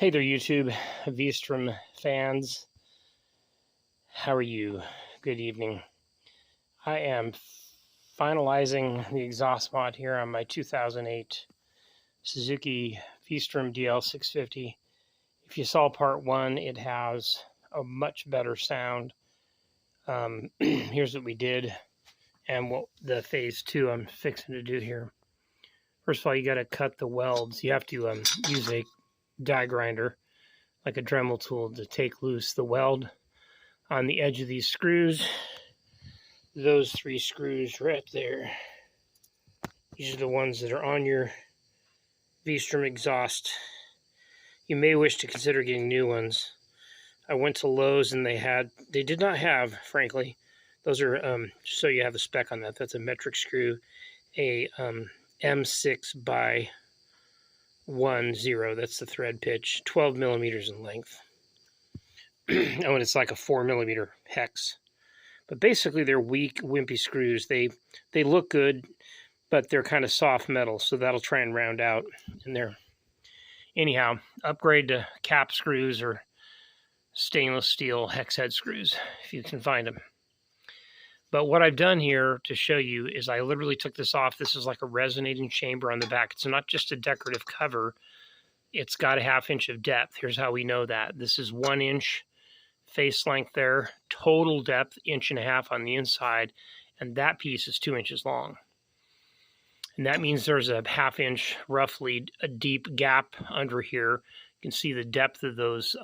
Hey there, YouTube V-Strom fans. How are you? Good evening. I am finalizing the exhaust mod here on my 2008 Suzuki V-Strom DL650. If you saw part one, it has a much better sound. Here's what we did and what the phase two I'm fixing to do here. First of all, you got to cut the welds. You have to use a die grinder, like a Dremel tool, to take loose the weld on the edge of these screws. Those three screws right up there. These are the ones that are on your V-Strom exhaust. You may wish to consider getting new ones. I went to Lowe's and they did not have, frankly. Those are, so you have a spec on that. That's a metric screw, a M6 by 10. That's the thread pitch, 12 millimeters in length. Oh, and it's like a 4 millimeter hex. But basically, they're weak, wimpy screws. They look good, but they're kind of soft metal, so that'll try and round out in there. Anyhow, upgrade to cap screws or stainless steel hex head screws, if you can find them. But what I've done here to show you is I literally took this off. This is like a resonating chamber on the back. It's not just a decorative cover. It's got a 1/2 inch of depth. Here's how we know that. This is 1 inch face length there, total depth 1.5 inches on the inside, and that piece is 2 inches long. And that means there's a 1/2 inch, roughly, a deep gap under here. You can see the depth of those,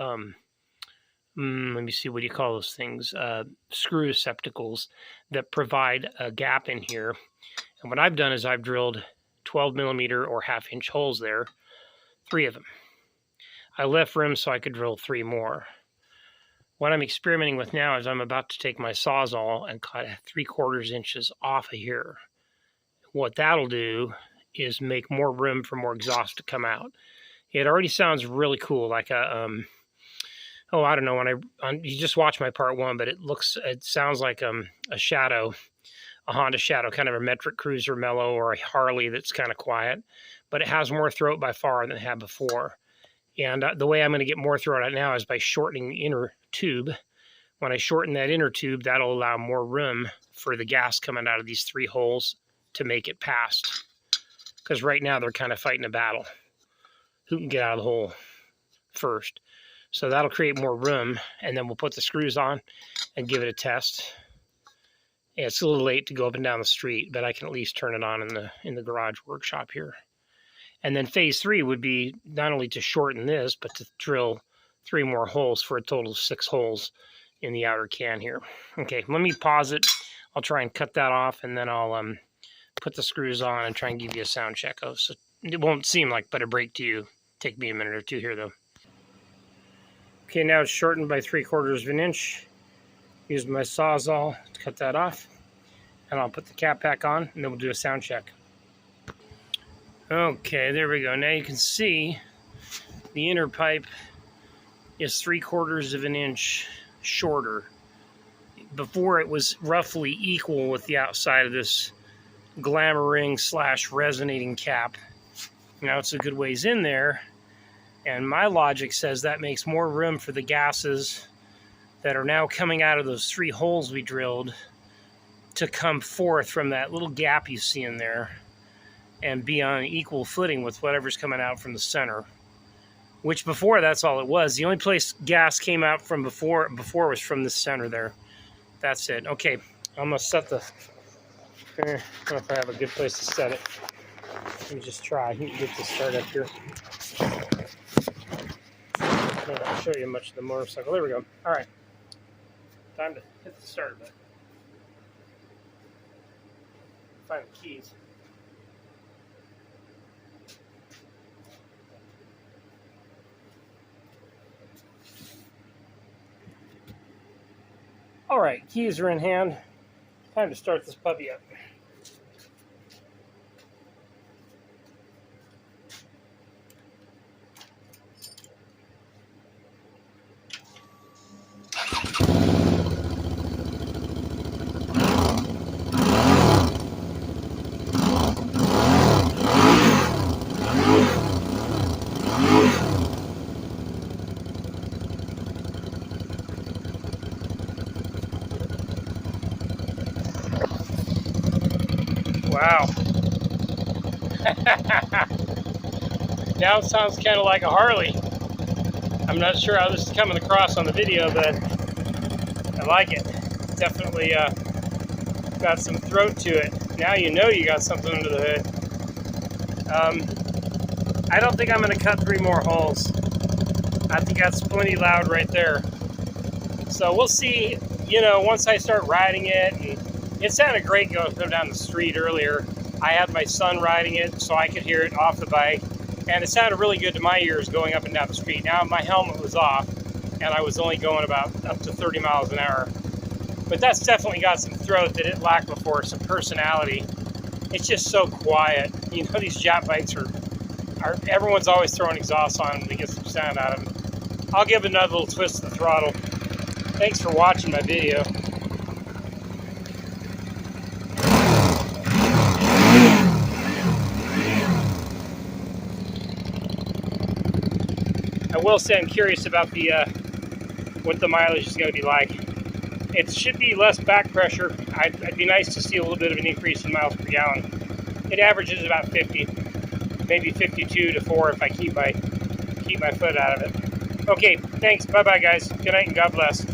let me see, what do you call those things? Screw receptacles that provide a gap in here. And what I've done is I've drilled 12 millimeter or 1/2 inch holes there, 3 of them. I left room so I could drill 3 more. What I'm experimenting with now is I'm about to take my Sawzall and cut 3/4 inches off of here. What that'll do is make more room for more exhaust to come out. It already sounds really cool, like a, oh, I don't know, you just watch my part one, but it sounds like a Shadow, a Honda Shadow, kind of a metric cruiser mellow, or a Harley that's kind of quiet, but it has more throat by far than it had before. And the way I'm going to get more through it now is by shortening the inner tube. When I shorten that inner tube, that'll allow more room for the gas coming out of these 3 holes to make it past. Because right now they're kind of fighting a battle. Who can get out of the hole first? So that'll create more room, and then we'll put the screws on and give it a test. Yeah, it's a little late to go up and down the street, but I can at least turn it on in the garage workshop here. And then phase 3 would be not only to shorten this, but to drill 3 more holes for a total of 6 holes in the outer can here. Okay, let me pause it. I'll try and cut that off, and then I'll put the screws on and try and give you a sound check. Oh, so it won't seem like but a break to you. Take me a minute or two here, though. Okay, now it's shortened by 3/4 inch. Use my Sawzall to cut that off, and I'll put the cap back on, and then we'll do a sound check. Okay, there we go. Now you can see the inner pipe is 3/4 inch shorter. Before it was roughly equal with the outside of this glamoring / resonating cap. Now it's a good ways in there, and my logic says that makes more room for the gases that are now coming out of those 3 holes we drilled to come forth from that little gap you see in there and be on equal footing with whatever's coming out from the center. Which before, that's all it was. The only place gas came out from before was from the center there. That's it. Okay, I'm going to set the... I don't know if I have a good place to set it. Let me just try. Get this started up here. I won't show you much of the motorcycle. There we go. All right. Time to hit the start button. Find the keys. All right, keys are in hand. Time to start this puppy up. Wow. Now it sounds kind of like a Harley. I'm not sure how this is coming across on the video, but I like it. Definitely got some throat to it. Now you know you got something under the hood. I don't think I'm going to cut 3 more holes. I think that's plenty loud right there. So we'll see, you know, once I start riding it. And it sounded great going down the street earlier. I had my son riding it so I could hear it off the bike. And it sounded really good to my ears going up and down the street. Now my helmet was off and I was only going about up to 30 miles an hour. But that's definitely got some throat that it lacked before, some personality. It's just so quiet. You know, these Jap bikes are everyone's always throwing exhaust on them to get some sound out of them. I'll give another little twist to the throttle. Thanks for watching my video. I will say I'm curious about the what the mileage is going to be like. It should be less back pressure. I'd be nice to see a little bit of an increase in miles per gallon. It averages about 50, maybe 52 to 4 if I keep my foot out of it. Okay, thanks. Bye-bye, guys. Good night and God bless.